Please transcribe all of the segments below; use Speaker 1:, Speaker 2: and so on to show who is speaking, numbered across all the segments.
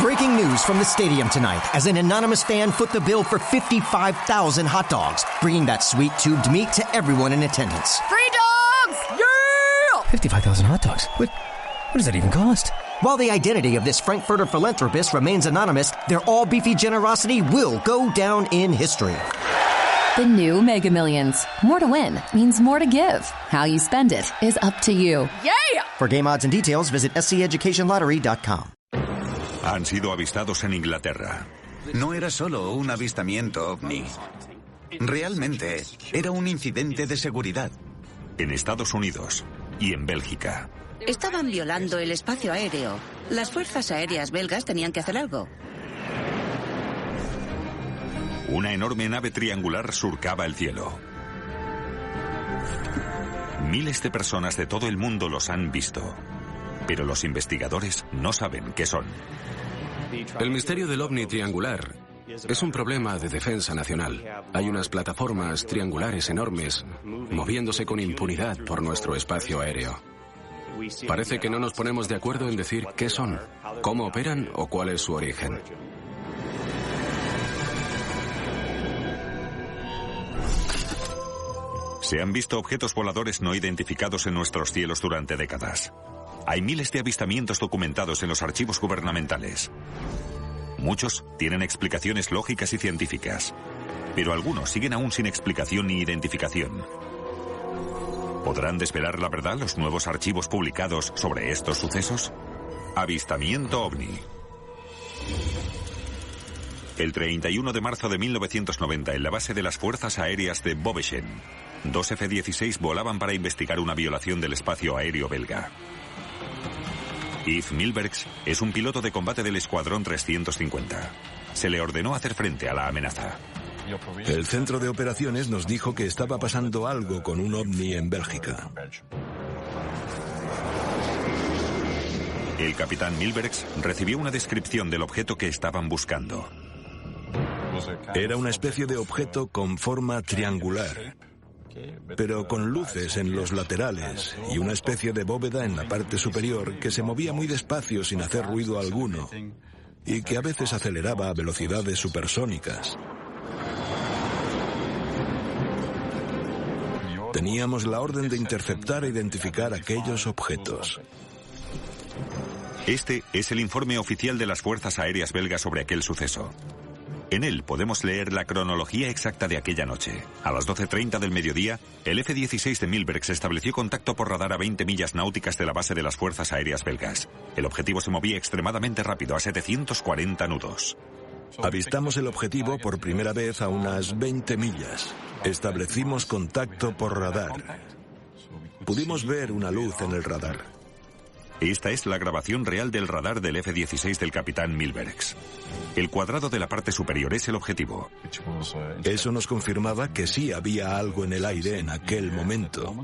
Speaker 1: Breaking news from the stadium tonight as an anonymous fan foot the bill for 55,000 hot dogs, bringing that sweet tubed meat to everyone in attendance.
Speaker 2: Free dogs! Yeah!
Speaker 3: 55,000 hot dogs? What does that even cost?
Speaker 1: While the identity of this Frankfurter philanthropist remains anonymous, their all-beefy generosity will go down in history.
Speaker 4: The new Mega Millions. More to win means more to give. How you spend it is up to you.
Speaker 2: Yeah!
Speaker 1: For game odds and details, visit sceducationlottery.com.
Speaker 5: Han sido avistados en Inglaterra.
Speaker 6: No era solo un avistamiento ovni. Realmente era un incidente de seguridad.
Speaker 5: En Estados Unidos y en Bélgica.
Speaker 7: Estaban violando el espacio aéreo. Las fuerzas aéreas belgas tenían que hacer algo.
Speaker 5: Una enorme nave triangular surcaba el cielo. Miles de personas de todo el mundo los han visto, pero los investigadores no saben qué son.
Speaker 8: El misterio del ovni triangular es un problema de defensa nacional. Hay unas plataformas triangulares enormes moviéndose con impunidad por nuestro espacio aéreo. Parece que no nos ponemos de acuerdo en decir qué son, cómo operan o cuál es su origen.
Speaker 5: Se han visto objetos voladores no identificados en nuestros cielos durante décadas. Hay miles de avistamientos documentados en los archivos gubernamentales. Muchos tienen explicaciones lógicas y científicas, pero algunos siguen aún sin explicación ni identificación. ¿Podrán desvelar la verdad los nuevos archivos publicados sobre estos sucesos? Avistamiento OVNI. El 31 de marzo de 1990, en la base de las Fuerzas Aéreas de Bobbechen, 2 F-16 volaban para investigar una violación del espacio aéreo belga. Yves Milbergs es un piloto de combate del Escuadrón 350. Se le ordenó hacer frente a la amenaza.
Speaker 9: El centro de operaciones nos dijo que estaba pasando algo con un ovni en Bélgica.
Speaker 5: El capitán Milbergs recibió una descripción del objeto que estaban buscando.
Speaker 9: Era una especie de objeto con forma triangular, pero con luces en los laterales y una especie de bóveda en la parte superior que se movía muy despacio sin hacer ruido alguno y que a veces aceleraba a velocidades supersónicas. Teníamos la orden de interceptar e identificar aquellos objetos.
Speaker 5: Este es el informe oficial de las Fuerzas Aéreas belgas sobre aquel suceso. En él podemos leer la cronología exacta de aquella noche. A las 12:30 del mediodía, el F-16 de Milbergs estableció contacto por radar a 20 millas náuticas de la base de las Fuerzas Aéreas belgas. El objetivo se movía extremadamente rápido, a 740 nudos.
Speaker 9: Avistamos el objetivo por primera vez a unas 20 millas. Establecimos contacto por radar. Pudimos ver una luz en el radar.
Speaker 5: Esta es la grabación real del radar del F-16 del capitán Milbergs. El cuadrado de la parte superior es el objetivo.
Speaker 9: Eso nos confirmaba que sí había algo en el aire en aquel momento.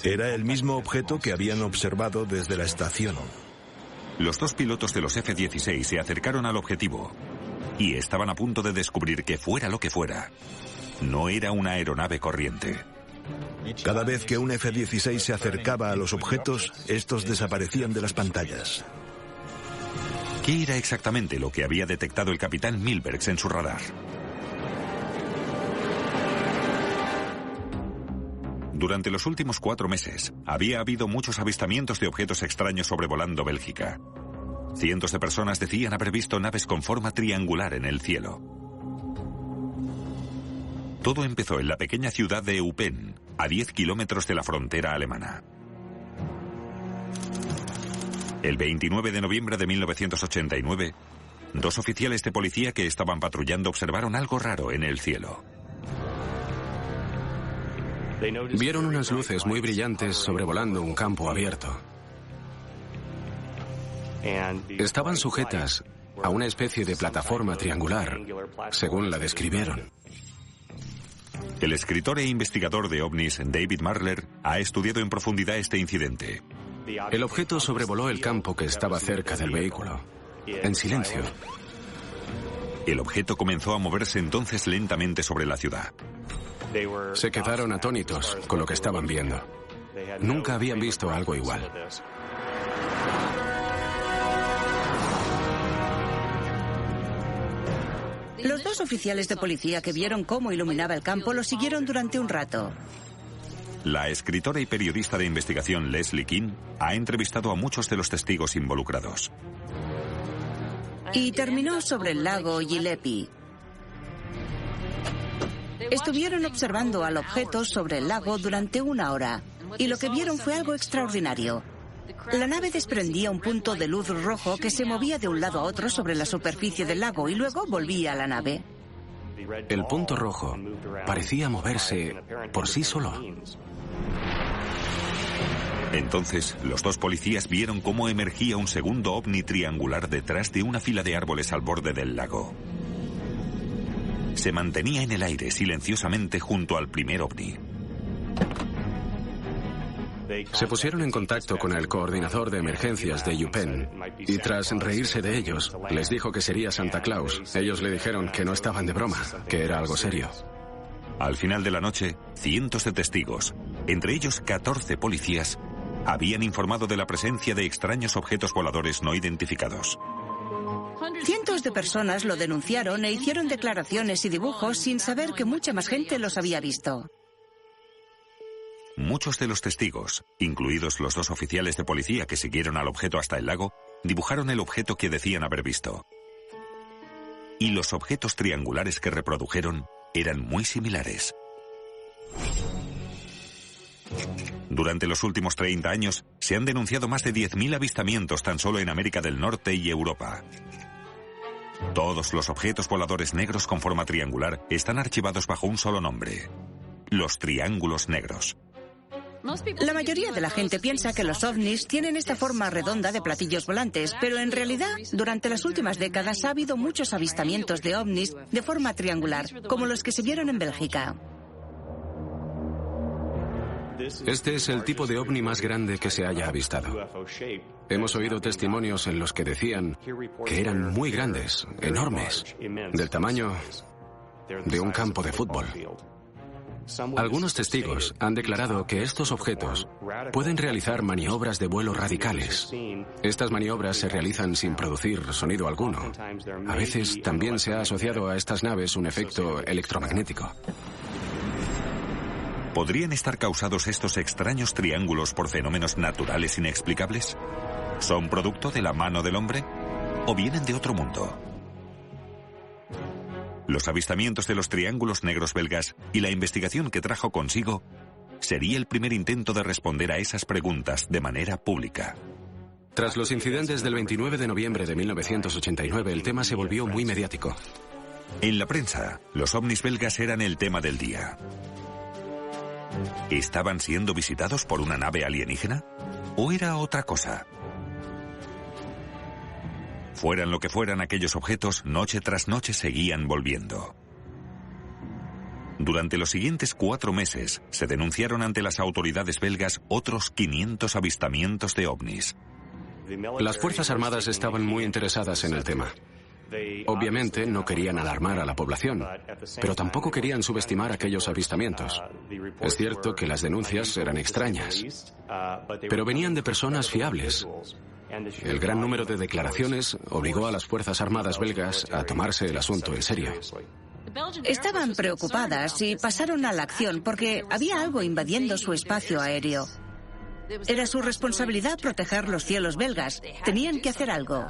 Speaker 9: Era el mismo objeto que habían observado desde la estación.
Speaker 5: Los dos pilotos de los F-16 se acercaron al objetivo y estaban a punto de descubrir que fuera lo que fuera, no era una aeronave corriente.
Speaker 9: Cada vez que un F-16 se acercaba a los objetos, estos desaparecían de las pantallas.
Speaker 5: ¿Qué era exactamente lo que había detectado el capitán Milbergs en su radar? Durante los últimos 4 meses, había habido muchos avistamientos de objetos extraños sobrevolando Bélgica. Cientos de personas decían haber visto naves con forma triangular en el cielo. Todo empezó en la pequeña ciudad de Eupen, a 10 kilómetros de la frontera alemana. El 29 de noviembre de 1989, 2 oficiales de policía que estaban patrullando observaron algo raro en el cielo.
Speaker 8: Vieron unas luces muy brillantes sobrevolando un campo abierto. Estaban sujetas a una especie de plataforma triangular, según la describieron.
Speaker 5: El escritor e investigador de ovnis David Marler ha estudiado en profundidad este incidente.
Speaker 8: El objeto sobrevoló el campo que estaba cerca del vehículo, en silencio.
Speaker 5: El objeto comenzó a moverse entonces lentamente sobre la ciudad.
Speaker 8: Se quedaron atónitos con lo que estaban viendo. Nunca habían visto algo igual.
Speaker 7: Los dos oficiales de policía que vieron cómo iluminaba el campo lo siguieron durante un rato.
Speaker 5: La escritora y periodista de investigación Leslie King ha entrevistado a muchos de los testigos involucrados.
Speaker 7: Y terminó sobre el lago Gilepi. Estuvieron observando al objeto sobre el lago durante 1 hora, y lo que vieron fue algo extraordinario. La nave desprendía un punto de luz rojo que se movía de un lado a otro sobre la superficie del lago y luego volvía a la nave.
Speaker 8: El punto rojo parecía moverse por sí solo.
Speaker 5: Entonces, los dos policías vieron cómo emergía un segundo ovni triangular detrás de una fila de árboles al borde del lago. Se mantenía en el aire silenciosamente junto al primer ovni.
Speaker 8: Se pusieron en contacto con el coordinador de emergencias de UPenn y tras reírse de ellos, les dijo que sería Santa Claus. Ellos le dijeron que no estaban de broma, que era algo serio.
Speaker 5: Al final de la noche, cientos de testigos, entre ellos 14 policías, habían informado de la presencia de extraños objetos voladores no identificados.
Speaker 7: Cientos de personas lo denunciaron e hicieron declaraciones y dibujos sin saber que mucha más gente los había visto.
Speaker 5: Muchos de los testigos, incluidos los dos oficiales de policía que siguieron al objeto hasta el lago, dibujaron el objeto que decían haber visto. Y los objetos triangulares que reprodujeron eran muy similares. Durante los últimos 30 años, se han denunciado más de 10.000 avistamientos tan solo en América del Norte y Europa. Todos los objetos voladores negros con forma triangular están archivados bajo un solo nombre: los triángulos negros.
Speaker 7: La mayoría de la gente piensa que los ovnis tienen esta forma redonda de platillos volantes, pero en realidad, durante las últimas décadas ha habido muchos avistamientos de ovnis de forma triangular, como los que se vieron en Bélgica.
Speaker 8: Este es el tipo de ovni más grande que se haya avistado. Hemos oído testimonios en los que decían que eran muy grandes, enormes, del tamaño de un campo de fútbol. Algunos testigos han declarado que estos objetos pueden realizar maniobras de vuelo radicales. Estas maniobras se realizan sin producir sonido alguno. A veces también se ha asociado a estas naves un efecto electromagnético.
Speaker 5: ¿Podrían estar causados estos extraños triángulos por fenómenos naturales inexplicables? ¿Son producto de la mano del hombre? ¿O vienen de otro mundo? Los avistamientos de los triángulos negros belgas y la investigación que trajo consigo sería el primer intento de responder a esas preguntas de manera pública.
Speaker 8: Tras los incidentes del 29 de noviembre de 1989, el tema se volvió muy mediático.
Speaker 5: En la prensa, los ovnis belgas eran el tema del día. ¿Estaban siendo visitados por una nave alienígena? ¿O era otra cosa? Fueran lo que fueran aquellos objetos, noche tras noche seguían volviendo. Durante los siguientes 4 meses, se denunciaron ante las autoridades belgas otros 500 avistamientos de ovnis.
Speaker 8: Las Fuerzas Armadas estaban muy interesadas en el tema. Obviamente no querían alarmar a la población, pero tampoco querían subestimar aquellos avistamientos. Es cierto que las denuncias eran extrañas, pero venían de personas fiables. El gran número de declaraciones obligó a las Fuerzas Armadas belgas a tomarse el asunto en serio.
Speaker 7: Estaban preocupadas y pasaron a la acción porque había algo invadiendo su espacio aéreo. Era su responsabilidad proteger los cielos belgas. Tenían que hacer algo.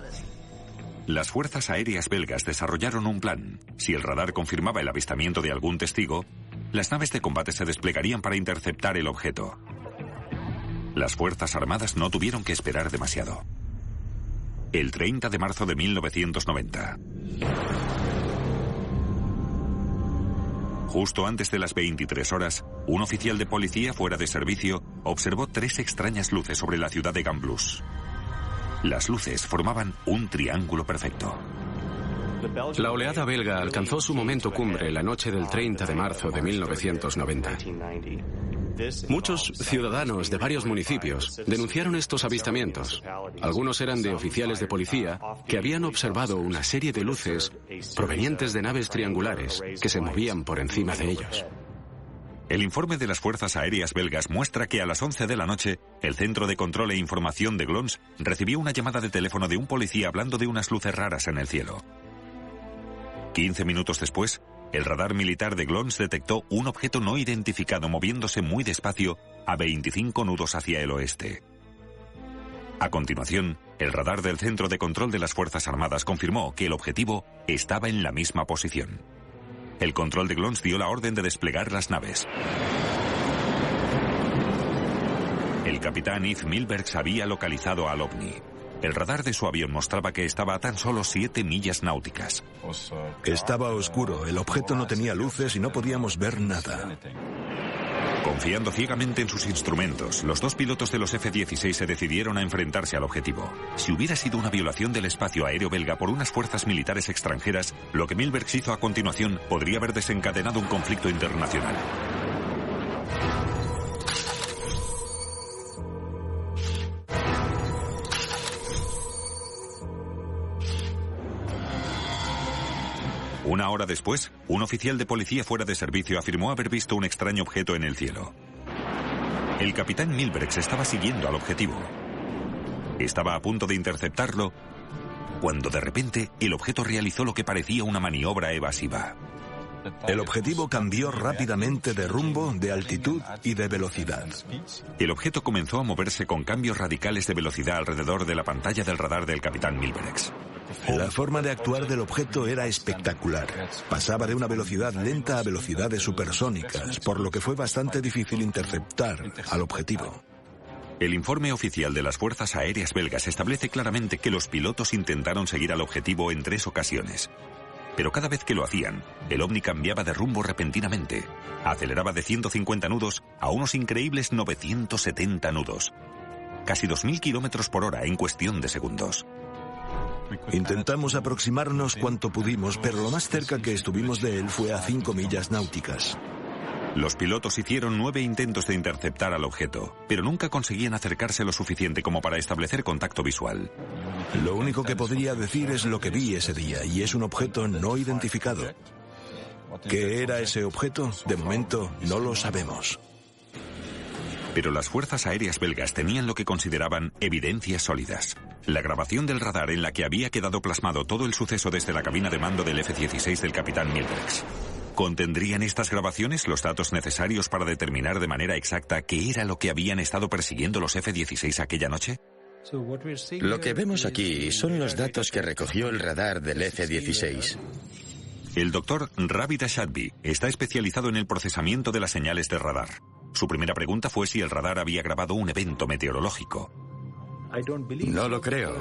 Speaker 5: Las fuerzas aéreas belgas desarrollaron un plan. Si el radar confirmaba el avistamiento de algún testigo, las naves de combate se desplegarían para interceptar el objeto. Las Fuerzas Armadas no tuvieron que esperar demasiado. El 30 de marzo de 1990. Justo antes de las 23 horas, un oficial de policía fuera de servicio observó 3 extrañas luces sobre la ciudad de Gambloux. Las luces formaban un triángulo perfecto.
Speaker 8: La oleada belga alcanzó su momento cumbre la noche del 30 de marzo de 1990. Muchos ciudadanos de varios municipios denunciaron estos avistamientos. Algunos eran de oficiales de policía que habían observado una serie de luces provenientes de naves triangulares que se movían por encima de ellos.
Speaker 5: El informe de las Fuerzas Aéreas belgas muestra que a las 11 de la noche, el Centro de Control e Información de Glons recibió una llamada de teléfono de un policía hablando de unas luces raras en el cielo. 15 minutos después, el radar militar de Glons detectó un objeto no identificado moviéndose muy despacio a 25 nudos hacia el oeste. A continuación, el radar del Centro de Control de las Fuerzas Armadas confirmó que el objetivo estaba en la misma posición. El control de Glons dio la orden de desplegar las naves. El capitán Yves Milbergs había localizado al ovni. El radar de su avión mostraba que estaba a tan solo 7 millas náuticas.
Speaker 9: Estaba oscuro, el objeto no tenía luces y no podíamos ver nada.
Speaker 5: Confiando ciegamente en sus instrumentos, los dos pilotos de los F-16 se decidieron a enfrentarse al objetivo. Si hubiera sido una violación del espacio aéreo belga por unas fuerzas militares extranjeras, lo que Milbergs hizo a continuación podría haber desencadenado un conflicto internacional. Una hora después, un oficial de policía fuera de servicio afirmó haber visto un extraño objeto en el cielo. El capitán Milbergs estaba siguiendo al objetivo. Estaba a punto de interceptarlo cuando de repente el objeto realizó lo que parecía una maniobra evasiva.
Speaker 9: El objetivo cambió rápidamente de rumbo, de altitud y de velocidad.
Speaker 5: El objeto comenzó a moverse con cambios radicales de velocidad alrededor de la pantalla del radar del capitán Milbergs.
Speaker 9: La forma de actuar del objeto era espectacular. Pasaba de una velocidad lenta a velocidades supersónicas, por lo que fue bastante difícil interceptar al objetivo.
Speaker 5: El informe oficial de las Fuerzas Aéreas belgas establece claramente que los pilotos intentaron seguir al objetivo en 3 ocasiones. Pero cada vez que lo hacían, el ovni cambiaba de rumbo repentinamente. Aceleraba de 150 nudos a unos increíbles 970 nudos. Casi 2.000 kilómetros por hora en cuestión de segundos.
Speaker 9: Intentamos aproximarnos cuanto pudimos, pero lo más cerca que estuvimos de él fue a 5 millas náuticas.
Speaker 5: Los pilotos hicieron 9 intentos de interceptar al objeto, pero nunca conseguían acercarse lo suficiente como para establecer contacto visual.
Speaker 9: Lo único que podría decir es lo que vi ese día, y es un objeto no identificado. ¿Qué era ese objeto? De momento no lo sabemos.
Speaker 5: Pero las fuerzas aéreas belgas tenían lo que consideraban evidencias sólidas. La grabación del radar en la que había quedado plasmado todo el suceso desde la cabina de mando del F-16 del capitán Milbergs. ¿Contendrían estas grabaciones los datos necesarios para determinar de manera exacta qué era lo que habían estado persiguiendo los F-16 aquella noche?
Speaker 10: Lo que vemos aquí son los datos que recogió el radar del F-16.
Speaker 5: El doctor Ravi Dashadbi está especializado en el procesamiento de las señales de radar. Su primera pregunta fue si el radar había grabado un evento meteorológico.
Speaker 10: No lo creo,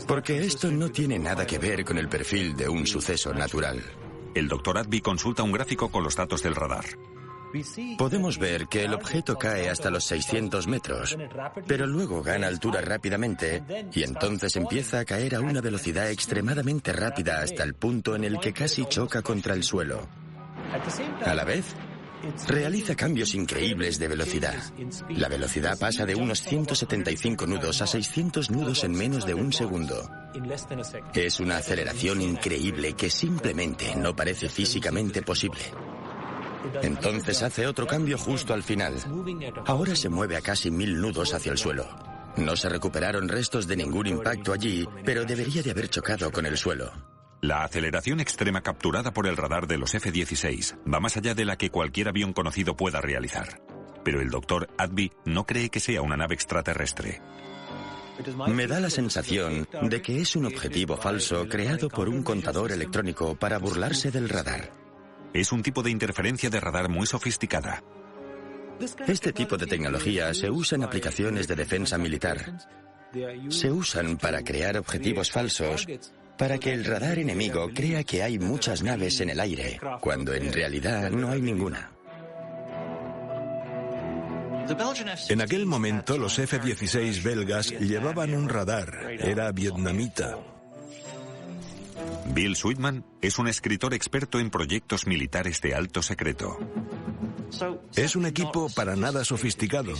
Speaker 10: porque esto no tiene nada que ver con el perfil de un suceso natural.
Speaker 5: El doctor Adby consulta un gráfico con los datos del radar.
Speaker 10: Podemos ver que el objeto cae hasta los 600 metros, pero luego gana altura rápidamente y entonces empieza a caer a una velocidad extremadamente rápida hasta el punto en el que casi choca contra el suelo. A la vez, realiza cambios increíbles de velocidad. La velocidad pasa de unos 175 nudos a 600 nudos en menos de un segundo. Es una aceleración increíble que simplemente no parece físicamente posible. Entonces hace otro cambio justo al final. Ahora se mueve a casi 1000 nudos hacia el suelo. No se recuperaron restos de ningún impacto allí, pero debería de haber chocado con el suelo.
Speaker 5: La aceleración extrema capturada por el radar de los F-16 va más allá de la que cualquier avión conocido pueda realizar. Pero el doctor Adby no cree que sea una nave extraterrestre.
Speaker 10: Me da la sensación de que es un objetivo falso creado por un contador electrónico para burlarse del radar.
Speaker 5: Es un tipo de interferencia de radar muy sofisticada.
Speaker 10: Este tipo de tecnología se usa en aplicaciones de defensa militar. Se usan para crear objetivos falsos, para que el radar enemigo crea que hay muchas naves en el aire, cuando en realidad no hay ninguna.
Speaker 9: En aquel momento, los F-16 belgas llevaban un radar. Era vietnamita.
Speaker 5: Bill Sweetman es un escritor experto en proyectos militares de alto secreto.
Speaker 9: Es un equipo para nada sofisticado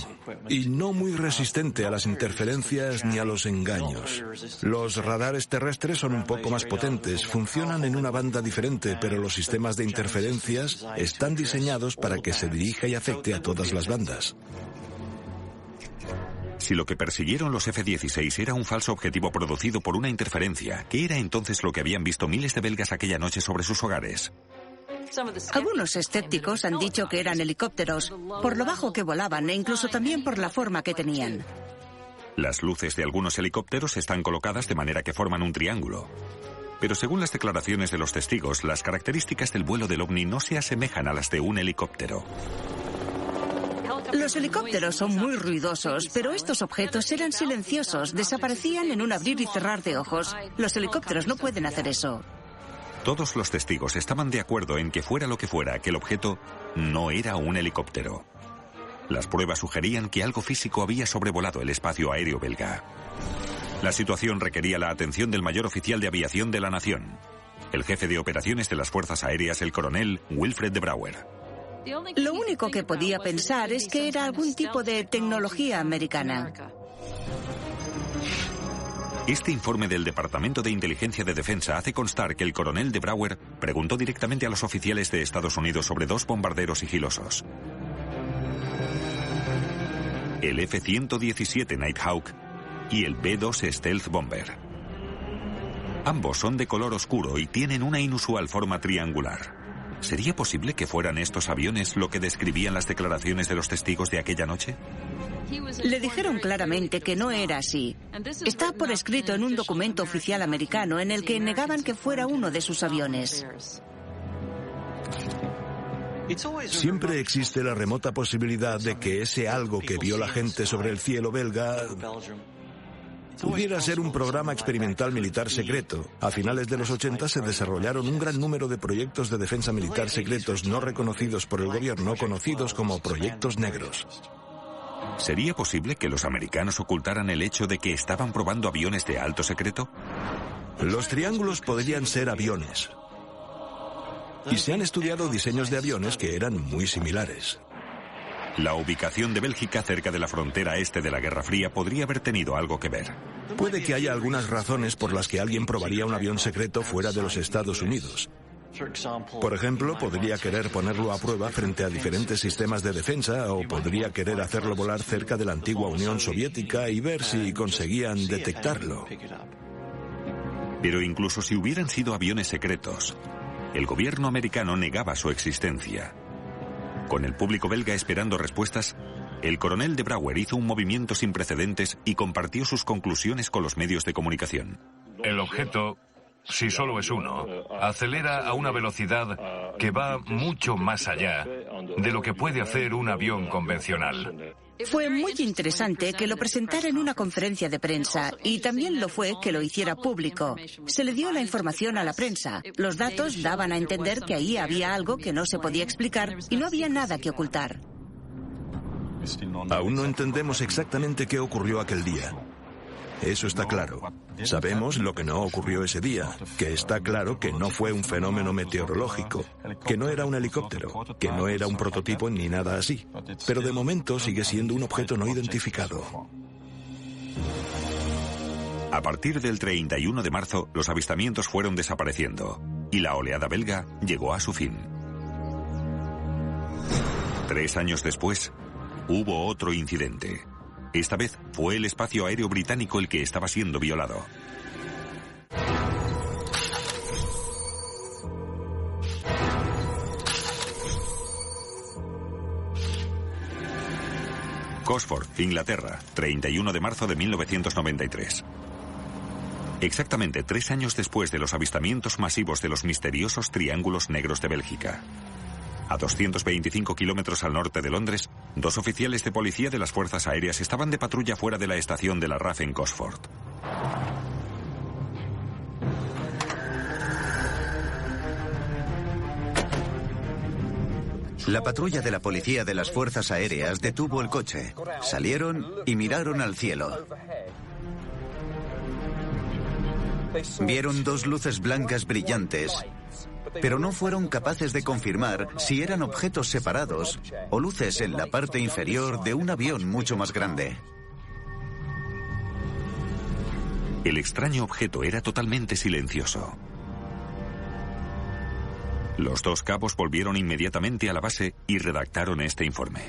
Speaker 9: y no muy resistente a las interferencias ni a los engaños. Los radares terrestres son un poco más potentes, funcionan en una banda diferente, pero los sistemas de interferencias están diseñados para que se dirija y afecte a todas las bandas.
Speaker 5: si lo que persiguieron los F-16 era un falso objetivo producido por una interferencia, ¿qué era entonces lo que habían visto miles de belgas aquella noche sobre sus hogares?
Speaker 7: Algunos escépticos han dicho que eran helicópteros, por lo bajo que volaban e incluso también por la forma que tenían.
Speaker 5: Las luces de algunos helicópteros están colocadas de manera que forman un triángulo. Pero según las declaraciones de los testigos, las características del vuelo del ovni no se asemejan a las de un helicóptero.
Speaker 7: Los helicópteros son muy ruidosos, pero estos objetos eran silenciosos, desaparecían en un abrir y cerrar de ojos. Los helicópteros no pueden hacer eso.
Speaker 5: Todos los testigos estaban de acuerdo en que fuera lo que fuera, aquel objeto no era un helicóptero. Las pruebas sugerían que algo físico había sobrevolado el espacio aéreo belga. La situación requería la atención del mayor oficial de aviación de la nación, el jefe de operaciones de las Fuerzas Aéreas, el coronel Wilfred de Brouwer.
Speaker 7: Lo único que podía pensar es que era algún tipo de tecnología americana.
Speaker 5: Este informe del Departamento de Inteligencia de Defensa hace constar que el coronel de Brouwer preguntó directamente a los oficiales de Estados Unidos sobre dos bombarderos sigilosos: el F-117 Nighthawk y el B-2 Stealth Bomber. Ambos son de color oscuro y tienen una inusual forma triangular. ¿Sería posible que fueran estos aviones lo que describían las declaraciones de los testigos de aquella noche?
Speaker 7: Le dijeron claramente que no era así. Está por escrito en un documento oficial americano en el que negaban que fuera uno de sus aviones.
Speaker 9: Siempre existe la remota posibilidad de que ese algo que vio la gente sobre el cielo belga pudiera ser un programa experimental militar secreto. A finales de los 80 se desarrollaron un gran número de proyectos de defensa militar secretos no reconocidos por el gobierno, conocidos como proyectos negros.
Speaker 5: ¿Sería posible que los americanos ocultaran el hecho de que estaban probando aviones de alto secreto?
Speaker 9: Los triángulos podrían ser aviones. Y se han estudiado diseños de aviones que eran muy similares.
Speaker 5: La ubicación de Bélgica cerca de la frontera este de la Guerra Fría podría haber tenido algo que ver.
Speaker 9: Puede que haya algunas razones por las que alguien probaría un avión secreto fuera de los Estados Unidos. Por ejemplo, podría querer ponerlo a prueba frente a diferentes sistemas de defensa, o podría querer hacerlo volar cerca de la antigua Unión Soviética y ver si conseguían detectarlo.
Speaker 5: Pero incluso si hubieran sido aviones secretos, el gobierno americano negaba su existencia. Con el público belga esperando respuestas, el coronel de Brouwer hizo un movimiento sin precedentes y compartió sus conclusiones con los medios de comunicación.
Speaker 11: El objeto, si solo es uno, acelera a una velocidad que va mucho más allá de lo que puede hacer un avión convencional.
Speaker 7: Fue muy interesante que lo presentara en una conferencia de prensa y también lo fue que lo hiciera público. Se le dio la información a la prensa. Los datos daban a entender que ahí había algo que no se podía explicar y no había nada que ocultar.
Speaker 9: Aún no entendemos exactamente qué ocurrió aquel día. Eso está claro. Sabemos lo que no ocurrió ese día, que está claro que no fue un fenómeno meteorológico, que no era un helicóptero, que no era un prototipo ni nada así. Pero de momento sigue siendo un objeto no identificado.
Speaker 5: A partir del 31 de marzo, los avistamientos fueron desapareciendo y la oleada belga llegó a su fin. 3 años después, hubo otro incidente. Esta vez fue el espacio aéreo británico el que estaba siendo violado. Gosford, Inglaterra, 31 de marzo de 1993. Exactamente 3 años después de los avistamientos masivos de los misteriosos triángulos negros de Bélgica. A 225 kilómetros al norte de Londres, 2 oficiales de policía de las Fuerzas Aéreas estaban de patrulla fuera de la estación de la RAF en Gosford.
Speaker 6: La patrulla de la policía de las Fuerzas Aéreas detuvo el coche. Salieron y miraron al cielo. Vieron 2 luces blancas brillantes, pero no fueron capaces de confirmar si eran objetos separados o luces en la parte inferior de un avión mucho más grande.
Speaker 5: El extraño objeto era totalmente silencioso. Los 2 cabos volvieron inmediatamente a la base y redactaron este informe.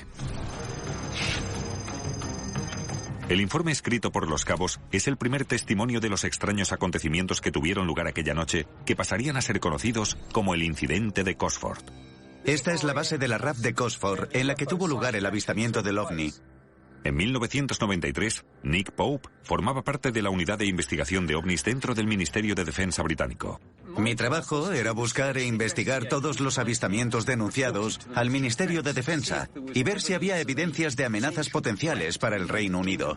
Speaker 5: El informe escrito por los cabos es el primer testimonio de los extraños acontecimientos que tuvieron lugar aquella noche, que pasarían a ser conocidos como el incidente de Cosford.
Speaker 6: Esta es la base de la RAF de Cosford, en la que tuvo lugar el avistamiento del ovni.
Speaker 5: En 1993, Nick Pope formaba parte de la unidad de investigación de ovnis dentro del Ministerio de Defensa británico.
Speaker 6: Mi trabajo era buscar e investigar todos los avistamientos denunciados al Ministerio de Defensa y ver si había evidencias de amenazas potenciales para el Reino Unido.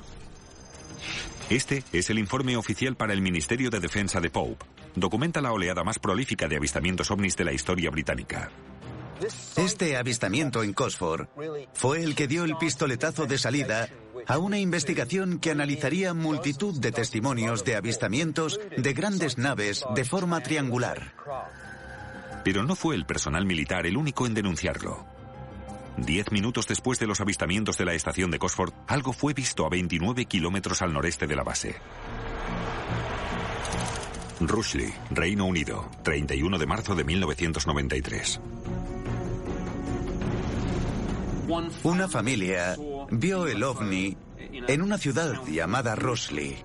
Speaker 5: Este es el informe oficial para el Ministerio de Defensa de Pope. Documenta la oleada más prolífica de avistamientos ovnis de la historia británica.
Speaker 6: Este avistamiento en Cosford fue el que dio el pistoletazo de salida a una investigación que analizaría multitud de testimonios de avistamientos de grandes naves de forma triangular.
Speaker 5: Pero no fue el personal militar el único en denunciarlo. 10 minutos después de los avistamientos de la estación de Cosford, algo fue visto a 29 kilómetros al noreste de la base. Rugeley, Reino Unido, 31 de marzo de 1993.
Speaker 6: Una familia vio el ovni en una ciudad llamada Rugeley.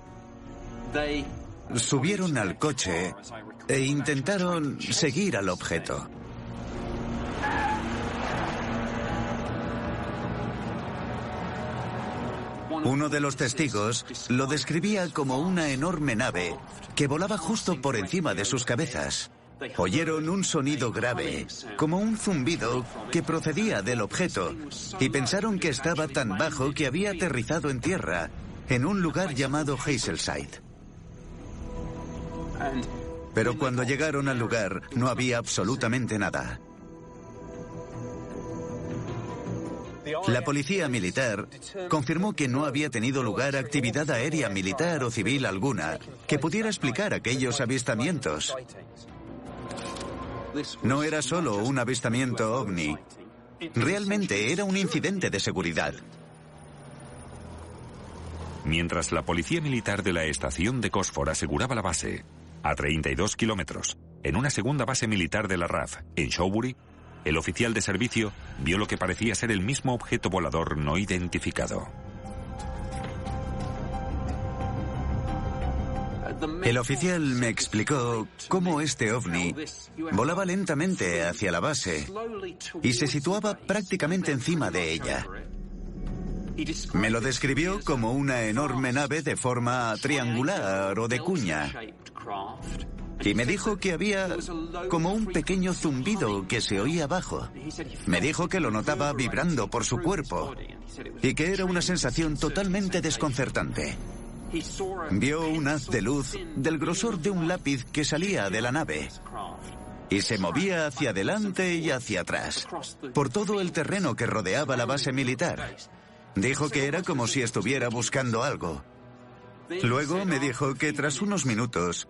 Speaker 6: Subieron al coche e intentaron seguir al objeto. Uno de los testigos lo describía como una enorme nave que volaba justo por encima de sus cabezas. Oyeron un sonido grave, como un zumbido que procedía del objeto, y pensaron que estaba tan bajo que había aterrizado en tierra, en un lugar llamado Hazelside. Pero cuando llegaron al lugar, no había absolutamente nada. La policía militar confirmó que no había tenido lugar actividad aérea militar o civil alguna que pudiera explicar aquellos avistamientos. No era solo un avistamiento ovni, realmente era un incidente de seguridad.
Speaker 5: Mientras la policía militar de la estación de Cosford aseguraba la base, a 32 kilómetros, en una segunda base militar de la RAF, en Shawbury, el oficial de servicio vio lo que parecía ser el mismo objeto volador no identificado.
Speaker 6: El oficial me explicó cómo este ovni volaba lentamente hacia la base y se situaba prácticamente encima de ella. Me lo describió como una enorme nave de forma triangular o de cuña. Y me dijo que había como un pequeño zumbido que se oía abajo. Me dijo que lo notaba vibrando por su cuerpo y que era una sensación totalmente desconcertante. Vio un haz de luz del grosor de un lápiz que salía de la nave y se movía hacia adelante y hacia atrás, por todo el terreno que rodeaba la base militar. Dijo que era como si estuviera buscando algo. Luego me dijo que tras unos minutos,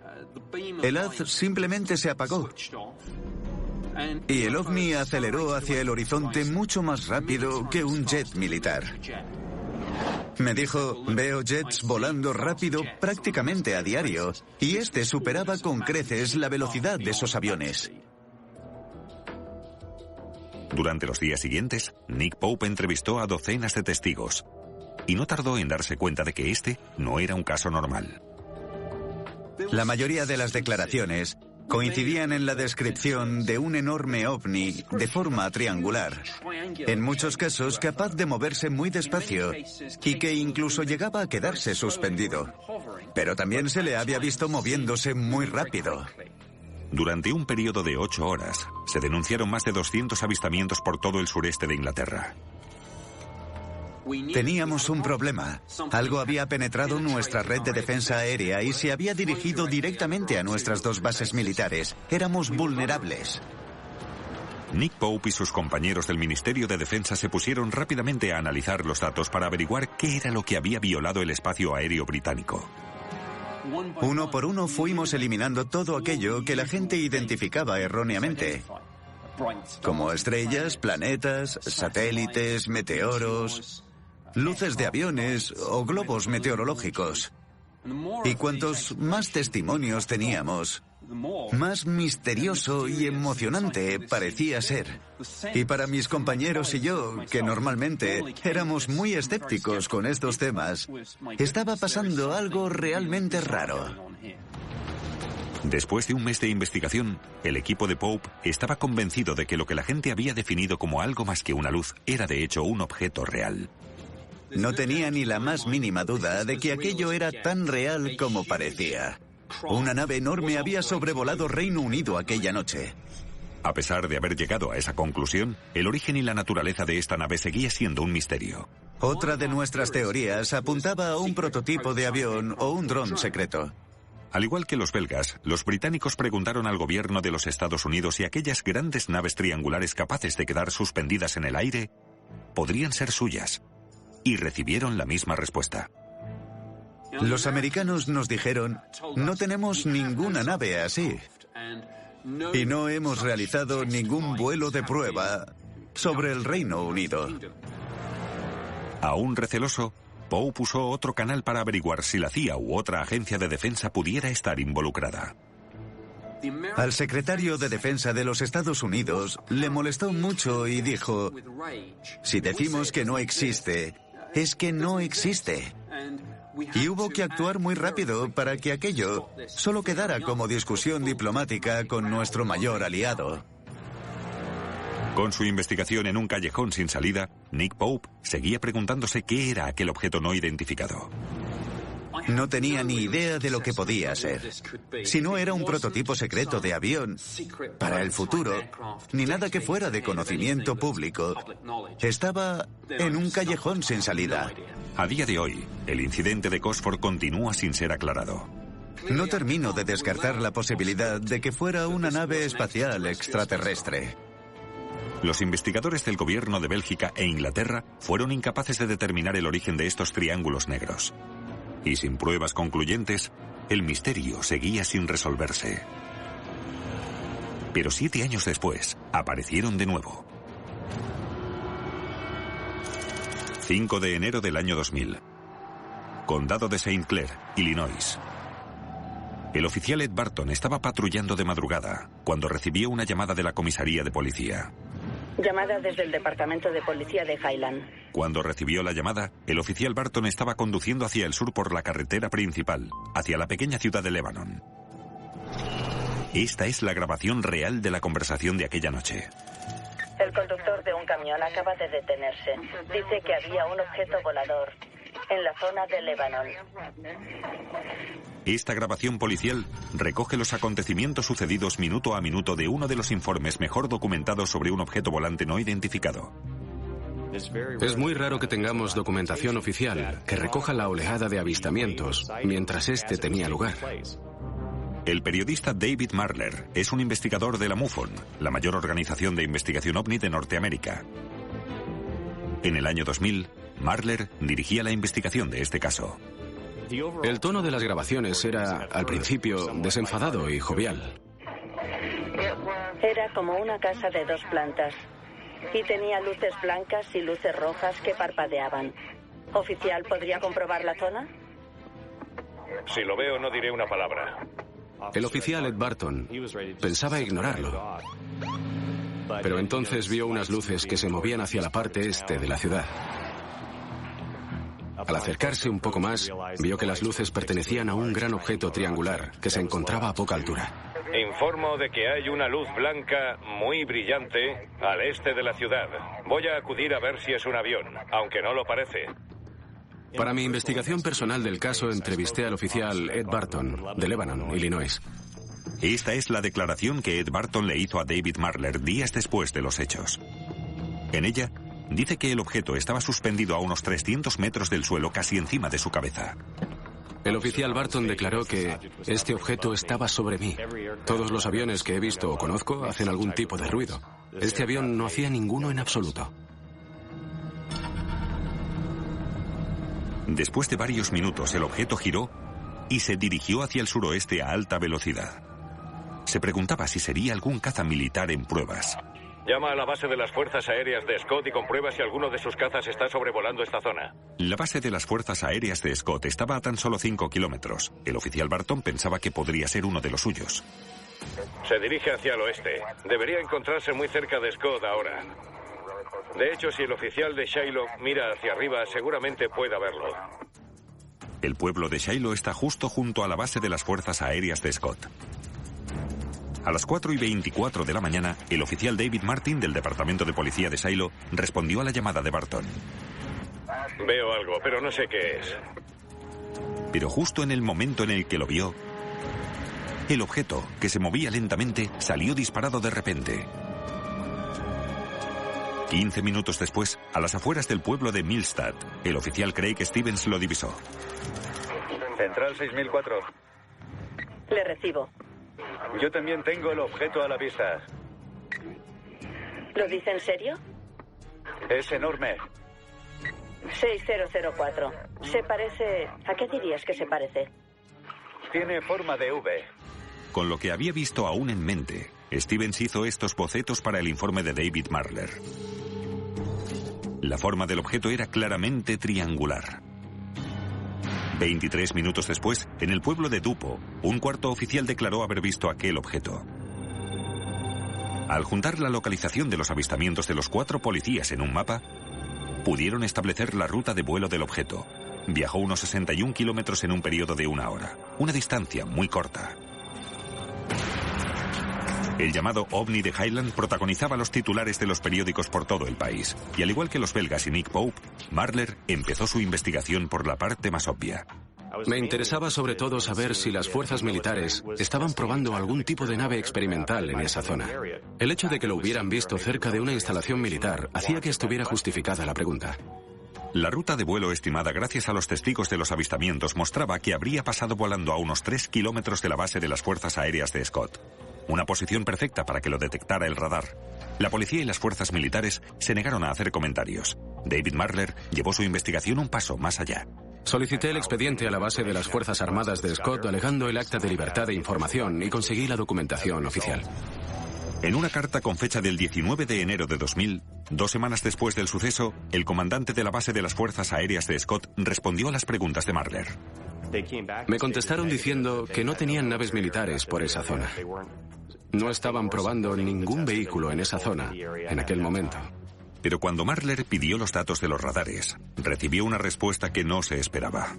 Speaker 6: el haz simplemente se apagó y el ovni aceleró hacia el horizonte mucho más rápido que un jet militar. Me dijo, veo jets volando rápido prácticamente a diario, y este superaba con creces la velocidad de esos aviones.
Speaker 5: Durante los días siguientes, Nick Pope entrevistó a docenas de testigos, y no tardó en darse cuenta de que este no era un caso normal.
Speaker 6: La mayoría de las declaraciones coincidían en la descripción de un enorme ovni de forma triangular, en muchos casos capaz de moverse muy despacio y que incluso llegaba a quedarse suspendido. Pero también se le había visto moviéndose muy rápido.
Speaker 5: Durante un periodo de 8 horas, se denunciaron más de 200 avistamientos por todo el sureste de Inglaterra.
Speaker 6: Teníamos un problema. Algo había penetrado nuestra red de defensa aérea y se había dirigido directamente a nuestras 2 bases militares. Éramos vulnerables.
Speaker 5: Nick Pope y sus compañeros del Ministerio de Defensa se pusieron rápidamente a analizar los datos para averiguar qué era lo que había violado el espacio aéreo británico.
Speaker 6: Uno por uno fuimos eliminando todo aquello que la gente identificaba erróneamente, como estrellas, planetas, satélites, meteoros, luces de aviones o globos meteorológicos. Y cuantos más testimonios teníamos, más misterioso y emocionante parecía ser. Y para mis compañeros y yo, que normalmente éramos muy escépticos con estos temas, estaba pasando algo realmente raro.
Speaker 5: Después de un mes de investigación, el equipo de Pope estaba convencido de que lo que la gente había definido como algo más que una luz era de hecho un objeto real.
Speaker 6: No tenía ni la más mínima duda de que aquello era tan real como parecía. Una nave enorme había sobrevolado Reino Unido aquella noche.
Speaker 5: A pesar de haber llegado a esa conclusión, el origen y la naturaleza de esta nave seguía siendo un misterio.
Speaker 6: Otra de nuestras teorías apuntaba a un prototipo de avión o un dron secreto.
Speaker 5: Al igual que los belgas, los británicos preguntaron al gobierno de los Estados Unidos si aquellas grandes naves triangulares capaces de quedar suspendidas en el aire podrían ser suyas. Y recibieron la misma respuesta.
Speaker 6: Los americanos nos dijeron, no tenemos ninguna nave así. Y no hemos realizado ningún vuelo de prueba sobre el Reino Unido.
Speaker 5: Aún receloso, Pope usó otro canal para averiguar si la CIA u otra agencia de defensa pudiera estar involucrada.
Speaker 6: Al secretario de Defensa de los Estados Unidos le molestó mucho y dijo, si decimos que no existe, es que no existe. Y hubo que actuar muy rápido para que aquello solo quedara como discusión diplomática con nuestro mayor aliado.
Speaker 5: Con su investigación en un callejón sin salida, Nick Pope seguía preguntándose qué era aquel objeto no identificado.
Speaker 6: No tenía ni idea de lo que podía ser. Si no era un prototipo secreto de avión para el futuro, ni nada que fuera de conocimiento público, estaba en un callejón sin salida.
Speaker 5: A día de hoy, el incidente de Gosford continúa sin ser aclarado.
Speaker 6: No termino de descartar la posibilidad de que fuera una nave espacial extraterrestre.
Speaker 5: Los investigadores del gobierno de Bélgica e Inglaterra fueron incapaces de determinar el origen de estos triángulos negros. Y sin pruebas concluyentes, el misterio seguía sin resolverse. Pero 7 años después, aparecieron de nuevo. 5 de enero del año 2000. Condado de St. Clair, Illinois. El oficial Ed Barton estaba patrullando de madrugada cuando recibió una llamada de la comisaría de policía.
Speaker 12: Llamada desde el departamento de policía de Highland.
Speaker 5: Cuando recibió la llamada, el oficial Barton estaba conduciendo hacia el sur por la carretera principal, hacia la pequeña ciudad de Lebanon. Esta es la grabación real de la conversación de aquella noche.
Speaker 12: El conductor de un camión acaba de detenerse. Dice que había un objeto volador en la zona de Lebanon.
Speaker 5: Esta grabación policial recoge los acontecimientos sucedidos minuto a minuto de uno de los informes mejor documentados sobre un objeto volante no identificado.
Speaker 8: Es muy raro que tengamos documentación oficial que recoja la oleada de avistamientos mientras este tenía lugar.
Speaker 5: El periodista David Marler es un investigador de la MUFON, la mayor organización de investigación ovni de Norteamérica. En el año 2000, Marler dirigía la investigación de este caso.
Speaker 8: El tono de las grabaciones era, al principio, desenfadado y jovial.
Speaker 12: Era como una casa de 2 plantas y tenía luces blancas y luces rojas que parpadeaban. ¿Oficial, podría comprobar la zona?
Speaker 11: Si lo veo, no diré una palabra.
Speaker 8: El oficial Ed Barton pensaba ignorarlo, pero entonces vio unas luces que se movían hacia la parte este de la ciudad. Al acercarse un poco más, vio que las luces pertenecían a un gran objeto triangular que se encontraba a poca altura.
Speaker 11: Informo de que hay una luz blanca muy brillante al este de la ciudad. Voy a acudir a ver si es un avión, aunque no lo parece.
Speaker 8: Para mi investigación personal del caso, entrevisté al oficial Ed Barton, de Lebanon, Illinois.
Speaker 5: Esta es la declaración que Ed Barton le hizo a David Marler días después de los hechos. En ella, dice que el objeto estaba suspendido a unos 300 metros del suelo, casi encima de su cabeza.
Speaker 8: El oficial Barton declaró que este objeto estaba sobre mí. Todos los aviones que he visto o conozco hacen algún tipo de ruido. Este avión no hacía ninguno en absoluto.
Speaker 5: Después de varios minutos, el objeto giró y se dirigió hacia el suroeste a alta velocidad. Se preguntaba si sería algún caza militar en pruebas.
Speaker 13: Llama a la base de las Fuerzas Aéreas de Scott y comprueba si alguno de sus cazas está sobrevolando esta zona.
Speaker 5: La base de las Fuerzas Aéreas de Scott estaba a tan solo 5 kilómetros. El oficial Barton pensaba que podría ser uno de los suyos.
Speaker 13: Se dirige hacia el oeste. Debería encontrarse muy cerca de Scott ahora. De hecho, si el oficial de Shiloh mira hacia arriba, seguramente pueda verlo.
Speaker 5: El pueblo de Shiloh está justo junto a la base de las Fuerzas Aéreas de Scott. A las 4:24 de la mañana, el oficial David Martin del Departamento de Policía de Shiloh respondió a la llamada de Barton.
Speaker 13: Veo algo, pero no sé qué es.
Speaker 5: Pero justo en el momento en el que lo vio, el objeto, que se movía lentamente, salió disparado de repente. 15 minutos después, a las afueras del pueblo de Millstad, el oficial Craig Stevens lo divisó.
Speaker 14: Central 6004.
Speaker 12: Le recibo.
Speaker 14: Yo también tengo el objeto a la vista.
Speaker 12: ¿Lo dice en serio?
Speaker 14: Es enorme.
Speaker 12: 6004. ¿Se parece... ¿A qué dirías que se parece?
Speaker 14: Tiene forma de V.
Speaker 5: Con lo que había visto aún en mente, Stevens hizo estos bocetos para el informe de David Marler. La forma del objeto era claramente triangular. 23 minutos después, en el pueblo de Dupo, un cuarto oficial declaró haber visto aquel objeto. Al juntar la localización de los avistamientos de los 4 policías en un mapa, pudieron establecer la ruta de vuelo del objeto. Viajó unos 61 kilómetros en un periodo de 1 hora, una distancia muy corta. El llamado OVNI de Highland protagonizaba los titulares de los periódicos por todo el país. Y al igual que los belgas y Nick Pope, Marler empezó su investigación por la parte más obvia.
Speaker 8: Me interesaba sobre todo saber si las fuerzas militares estaban probando algún tipo de nave experimental en esa zona. El hecho de que lo hubieran visto cerca de una instalación militar hacía que estuviera justificada la pregunta.
Speaker 5: La ruta de vuelo estimada gracias a los testigos de los avistamientos mostraba que habría pasado volando a unos 3 kilómetros de la base de las Fuerzas Aéreas de Scott. Una posición perfecta para que lo detectara el radar. La policía y las fuerzas militares se negaron a hacer comentarios. David Marler llevó su investigación un paso más allá.
Speaker 8: Solicité el expediente a la base de las Fuerzas Armadas de Scott alegando el acta de libertad de información y conseguí la documentación oficial.
Speaker 5: En una carta con fecha del 19 de enero de 2000, 2 semanas después del suceso, el comandante de la base de las Fuerzas Aéreas de Scott respondió a las preguntas de Marler.
Speaker 8: Me contestaron diciendo que no tenían naves militares por esa zona. No estaban probando ningún vehículo en esa zona en aquel momento.
Speaker 5: Pero cuando Marler pidió los datos de los radares, recibió una respuesta que no se esperaba.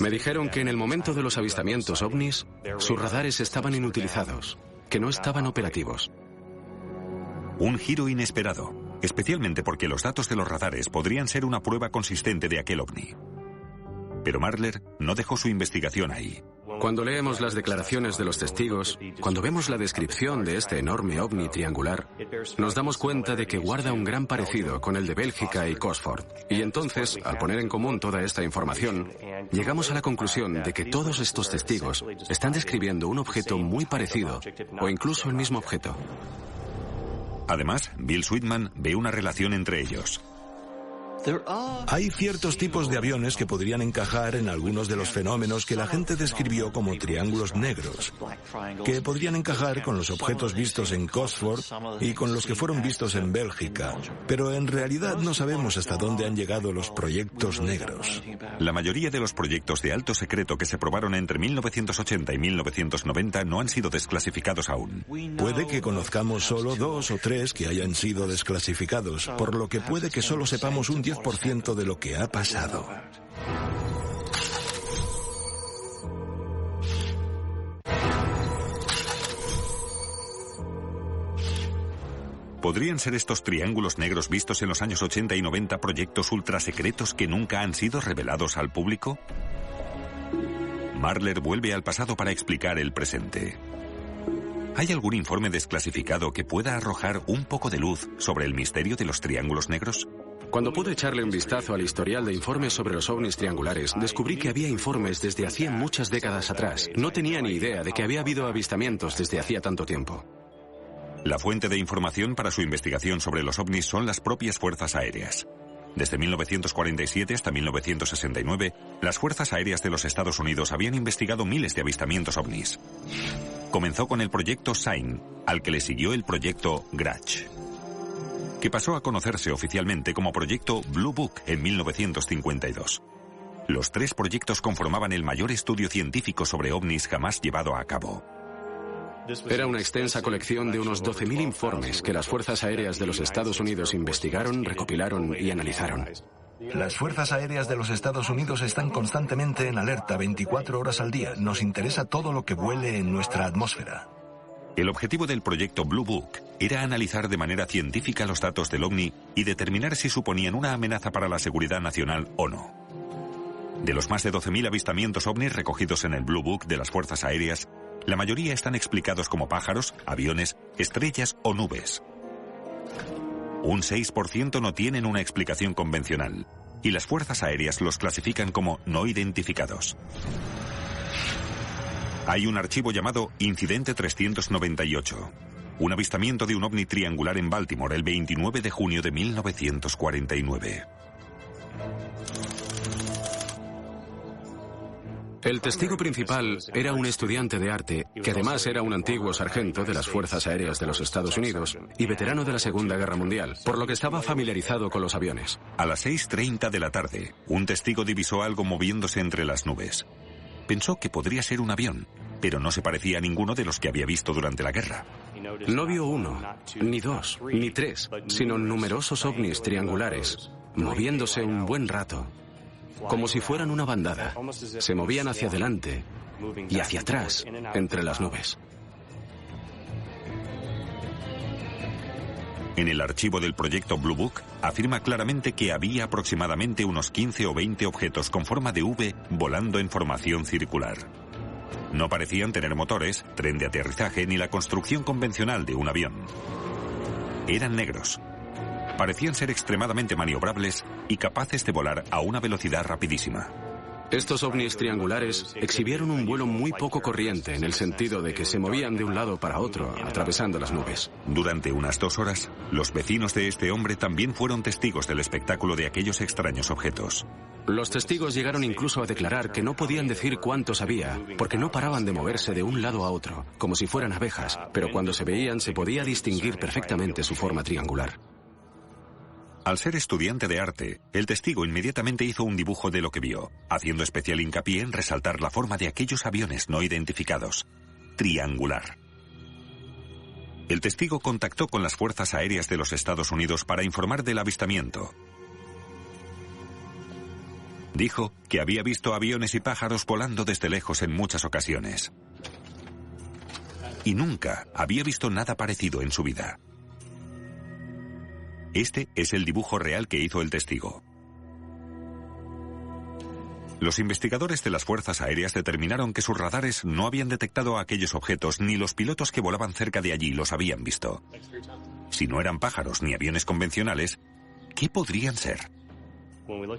Speaker 8: Me dijeron que en el momento de los avistamientos ovnis, sus radares estaban inutilizados, que no estaban operativos.
Speaker 5: Un giro inesperado, especialmente porque los datos de los radares podrían ser una prueba consistente de aquel ovni. Pero Marler no dejó su investigación ahí.
Speaker 8: Cuando leemos las declaraciones de los testigos, cuando vemos la descripción de este enorme ovni triangular, nos damos cuenta de que guarda un gran parecido con el de Bélgica y Cosford. Y entonces, al poner en común toda esta información, llegamos a la conclusión de que todos estos testigos están describiendo un objeto muy parecido, o incluso el mismo objeto.
Speaker 5: Además, Bill Sweetman ve una relación entre ellos.
Speaker 9: Hay ciertos tipos de aviones que podrían encajar en algunos de los fenómenos que la gente describió como triángulos negros, que podrían encajar con los objetos vistos en Cosford y con los que fueron vistos en Bélgica, pero en realidad no sabemos hasta dónde han llegado los proyectos negros.
Speaker 5: La mayoría de los proyectos de alto secreto que se probaron entre 1980 y 1990 no han sido desclasificados aún.
Speaker 9: Puede que conozcamos solo 2 o 3 que hayan sido desclasificados, por lo que puede que solo sepamos un 10% de lo que ha pasado.
Speaker 5: ¿Podrían ser estos triángulos negros vistos en los años 80 y 90 proyectos ultrasecretos que nunca han sido revelados al público? Marler vuelve al pasado para explicar el presente. ¿Hay algún informe desclasificado que pueda arrojar un poco de luz sobre el misterio de los triángulos negros?
Speaker 8: Cuando pude echarle un vistazo al historial de informes sobre los ovnis triangulares, descubrí que había informes desde hacía muchas décadas atrás. No tenía ni idea de que había habido avistamientos desde hacía tanto tiempo.
Speaker 5: La fuente de información para su investigación sobre los ovnis son las propias Fuerzas Aéreas. Desde 1947 hasta 1969, las Fuerzas Aéreas de los Estados Unidos habían investigado miles de avistamientos ovnis. Comenzó con el proyecto SIGN, al que le siguió el proyecto Grudge. que pasó a conocerse oficialmente como Proyecto Blue Book en 1952. Los 3 proyectos conformaban el mayor estudio científico sobre ovnis jamás llevado a cabo.
Speaker 8: Era una extensa colección de unos 12.000 informes que las Fuerzas Aéreas de los Estados Unidos investigaron, recopilaron y analizaron.
Speaker 9: Las Fuerzas Aéreas de los Estados Unidos están constantemente en alerta 24 horas al día. Nos interesa todo lo que vuele en nuestra atmósfera.
Speaker 5: El objetivo del proyecto Blue Book era analizar de manera científica los datos del ovni y determinar si suponían una amenaza para la seguridad nacional o no. De los más de 12.000 avistamientos ovnis recogidos en el Blue Book de las Fuerzas Aéreas, la mayoría están explicados como pájaros, aviones, estrellas o nubes. Un 6% no tienen una explicación convencional, y las Fuerzas Aéreas los clasifican como no identificados. Hay un archivo llamado Incidente 398, un avistamiento de un ovni triangular en Baltimore el 29 de junio de 1949.
Speaker 8: El testigo principal era un estudiante de arte que además era un antiguo sargento de las Fuerzas Aéreas de los Estados Unidos y veterano de la Segunda Guerra Mundial, por lo que estaba familiarizado con los aviones.
Speaker 5: A las 6:30 de la tarde, un testigo divisó algo moviéndose entre las nubes. Pensó que podría ser un avión, pero no se parecía a ninguno de los que había visto durante la guerra.
Speaker 8: No vio 1, ni 2, ni 3, sino numerosos ovnis triangulares, moviéndose un buen rato, como si fueran una bandada. Se movían hacia adelante y hacia atrás, entre las nubes.
Speaker 5: En el archivo del proyecto Blue Book afirma claramente que había aproximadamente unos 15 o 20 objetos con forma de V volando en formación circular. No parecían tener motores, tren de aterrizaje ni la construcción convencional de un avión. Eran negros. Parecían ser extremadamente maniobrables y capaces de volar a una velocidad rapidísima.
Speaker 8: Estos ovnis triangulares exhibieron un vuelo muy poco corriente en el sentido de que se movían de un lado para otro, atravesando las nubes.
Speaker 5: Durante unas 2 horas, los vecinos de este hombre también fueron testigos del espectáculo de aquellos extraños objetos.
Speaker 8: Los testigos llegaron incluso a declarar que no podían decir cuántos había, porque no paraban de moverse de un lado a otro, como si fueran abejas, pero cuando se veían se podía distinguir perfectamente su forma triangular.
Speaker 5: Al ser estudiante de arte, el testigo inmediatamente hizo un dibujo de lo que vio, haciendo especial hincapié en resaltar la forma de aquellos aviones no identificados, triangular. El testigo contactó con las Fuerzas Aéreas de los Estados Unidos para informar del avistamiento. Dijo que había visto aviones y pájaros volando desde lejos en muchas ocasiones. Y nunca había visto nada parecido en su vida. Este es el dibujo real que hizo el testigo. Los investigadores de las Fuerzas Aéreas determinaron que sus radares no habían detectado aquellos objetos ni los pilotos que volaban cerca de allí los habían visto. Si no eran pájaros ni aviones convencionales, ¿qué podrían ser?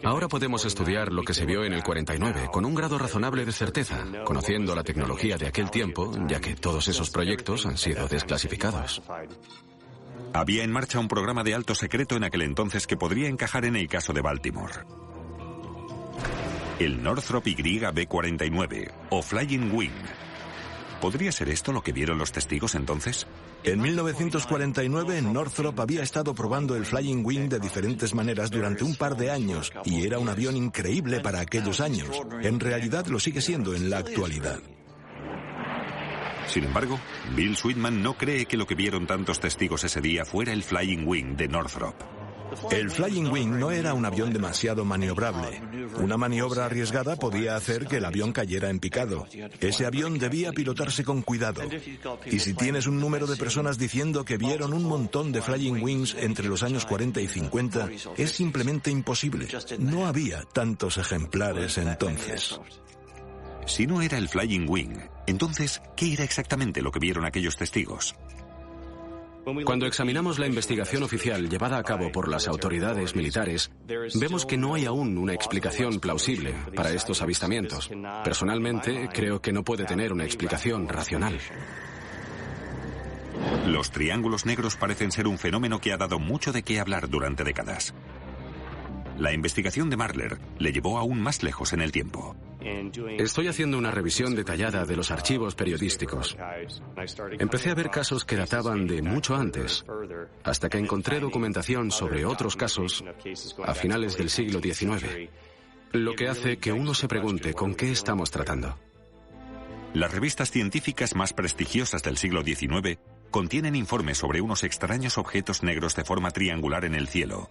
Speaker 8: Ahora podemos estudiar lo que se vio en el 49 con un grado razonable de certeza, conociendo la tecnología de aquel tiempo, ya que todos esos proyectos han sido desclasificados.
Speaker 5: Había en marcha un programa de alto secreto en aquel entonces que podría encajar en el caso de Baltimore. El Northrop YB-49 o Flying Wing. ¿Podría ser esto lo que vieron los testigos entonces?
Speaker 9: En 1949, Northrop había estado probando el Flying Wing de diferentes maneras durante un par de años y era un avión increíble para aquellos años. En realidad lo sigue siendo en la actualidad.
Speaker 5: Sin embargo, Bill Sweetman no cree que lo que vieron tantos testigos ese día fuera el Flying Wing de Northrop.
Speaker 9: El Flying Wing no era un avión demasiado maniobrable. Una maniobra arriesgada podía hacer que el avión cayera en picado. Ese avión debía pilotarse con cuidado. Y si tienes un número de personas diciendo que vieron un montón de Flying Wings entre los años 40 y 50, es simplemente imposible. No había tantos ejemplares entonces.
Speaker 5: Si no era el Flying Wing, entonces, ¿qué era exactamente lo que vieron aquellos testigos?
Speaker 8: Cuando examinamos la investigación oficial llevada a cabo por las autoridades militares, vemos que no hay aún una explicación plausible para estos avistamientos. Personalmente, creo que no puede tener una explicación racional.
Speaker 5: Los triángulos negros parecen ser un fenómeno que ha dado mucho de qué hablar durante décadas. La investigación de Marler le llevó aún más lejos en el tiempo.
Speaker 8: Estoy haciendo una revisión detallada de los archivos periodísticos. Empecé a ver casos que databan de mucho antes, hasta que encontré documentación sobre otros casos a finales del siglo XIX, lo que hace que uno se pregunte con qué estamos tratando.
Speaker 5: Las revistas científicas más prestigiosas del siglo XIX contienen informes sobre unos extraños objetos negros de forma triangular en el cielo,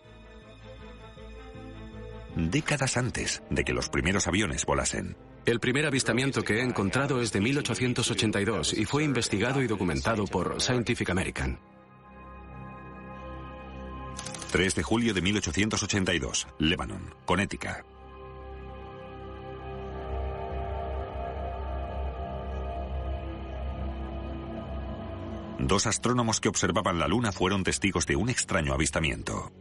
Speaker 5: décadas antes de que los primeros aviones volasen.
Speaker 8: El primer avistamiento que he encontrado es de 1882 y fue investigado y documentado por Scientific American.
Speaker 5: 3 de julio de 1882, Lebanon, Connecticut. Dos astrónomos que observaban la Luna fueron testigos de un extraño avistamiento.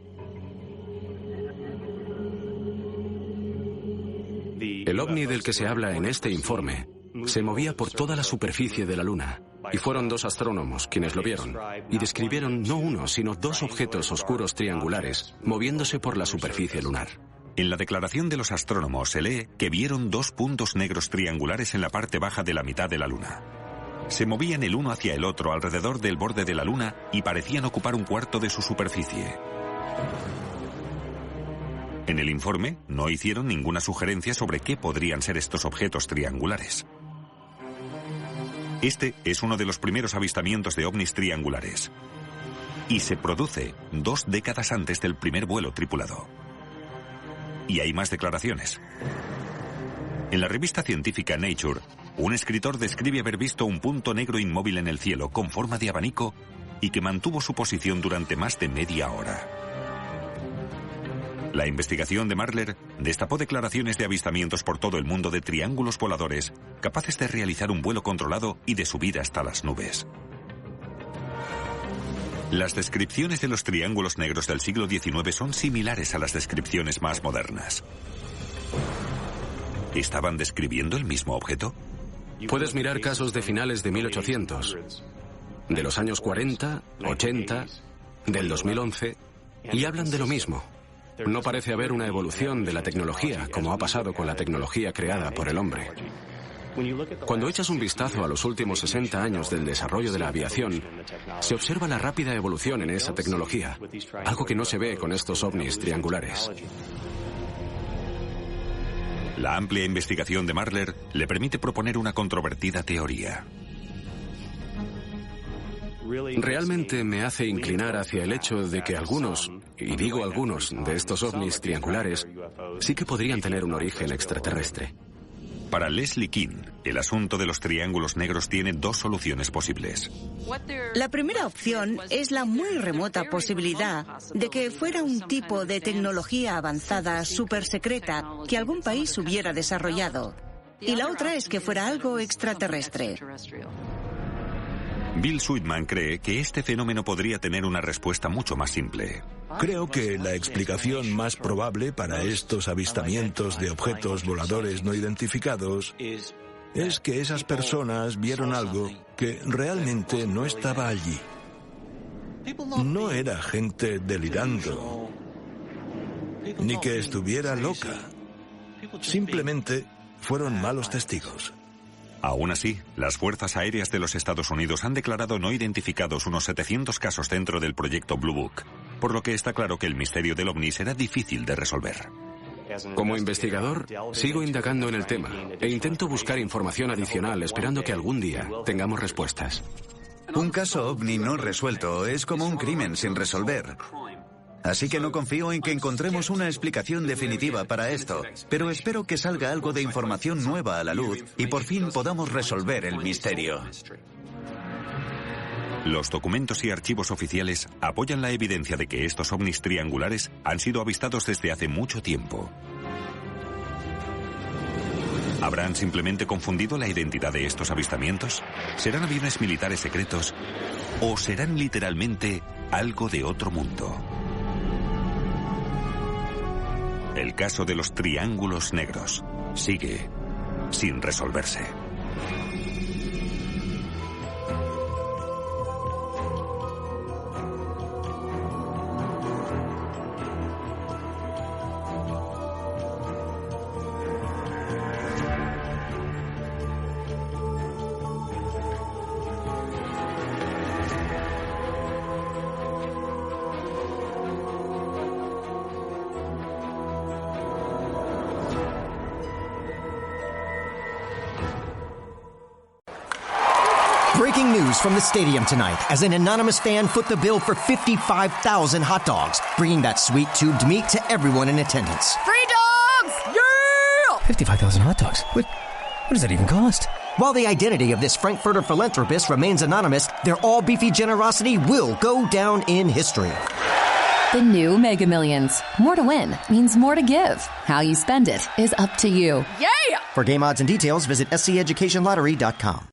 Speaker 8: El ovni del que se habla en este informe se movía por toda la superficie de la Luna, y fueron dos astrónomos quienes lo vieron, y describieron no uno, sino dos objetos oscuros triangulares moviéndose por la superficie lunar.
Speaker 5: En la declaración de los astrónomos se lee que vieron dos puntos negros triangulares en la parte baja de la mitad de la Luna. Se movían el uno hacia el otro alrededor del borde de la Luna y parecían ocupar un cuarto de su superficie. En el informe no hicieron ninguna sugerencia sobre qué podrían ser estos objetos triangulares. Este es uno de los primeros avistamientos de ovnis triangulares. Y se produce 2 décadas antes del primer vuelo tripulado. Y hay más declaraciones. En la revista científica Nature, un escritor describe haber visto un punto negro inmóvil en el cielo con forma de abanico y que mantuvo su posición durante más de media hora. La investigación de Marler destapó declaraciones de avistamientos por todo el mundo de triángulos voladores capaces de realizar un vuelo controlado y de subir hasta las nubes. Las descripciones de los triángulos negros del siglo XIX son similares a las descripciones más modernas. ¿Estaban describiendo el mismo objeto?
Speaker 8: Puedes mirar casos de finales de 1800, de los años 40, 80, del 2011, y hablan de lo mismo. No parece haber una evolución de la tecnología, como ha pasado con la tecnología creada por el hombre. Cuando echas un vistazo a los últimos 60 años del desarrollo de la aviación, se observa la rápida evolución en esa tecnología, algo que no se ve con estos ovnis triangulares.
Speaker 5: La amplia investigación de Marler le permite proponer una controvertida teoría.
Speaker 8: Realmente me hace inclinar hacia el hecho de que algunos, y digo algunos, de estos ovnis triangulares sí que podrían tener un origen extraterrestre.
Speaker 5: Para Leslie King, el asunto de los triángulos negros tiene 2 soluciones posibles.
Speaker 7: La primera opción es la muy remota posibilidad de que fuera un tipo de tecnología avanzada súper secreta que algún país hubiera desarrollado. Y la otra es que fuera algo extraterrestre.
Speaker 5: Bill Sweetman cree que este fenómeno podría tener una respuesta mucho más simple.
Speaker 9: Creo que la explicación más probable para estos avistamientos de objetos voladores no identificados es que esas personas vieron algo que realmente no estaba allí. No era gente delirando, ni que estuviera loca. Simplemente fueron malos testigos.
Speaker 5: Aún así, las Fuerzas Aéreas de los Estados Unidos han declarado no identificados unos 700 casos dentro del proyecto Blue Book, por lo que está claro que el misterio del ovni será difícil de resolver.
Speaker 8: Como investigador, sigo indagando en el tema e intento buscar información adicional esperando que algún día tengamos respuestas.
Speaker 6: Un caso ovni no resuelto es como un crimen sin resolver. Así que no confío en que encontremos una explicación definitiva para esto, pero espero que salga algo de información nueva a la luz y por fin podamos resolver el misterio.
Speaker 5: Los documentos y archivos oficiales apoyan la evidencia de que estos ovnis triangulares han sido avistados desde hace mucho tiempo. ¿Habrán simplemente confundido la identidad de estos avistamientos? ¿Serán aviones militares secretos? ¿O serán literalmente algo de otro mundo? El caso de los triángulos negros sigue sin resolverse.
Speaker 1: news from the stadium tonight as an anonymous fan foot the bill for 55,000 hot dogs, bringing that sweet tubed meat to everyone in attendance.
Speaker 2: Free dogs! Yeah!
Speaker 3: 55,000 hot dogs? What does that even cost?
Speaker 1: While the identity of this Frankfurter philanthropist remains anonymous, their all-beefy generosity will go down in history.
Speaker 4: The new Mega Millions. More to win means more to give. How you spend it is up to you.
Speaker 2: Yeah!
Speaker 1: For game odds and details, visit SCEducationLottery.com.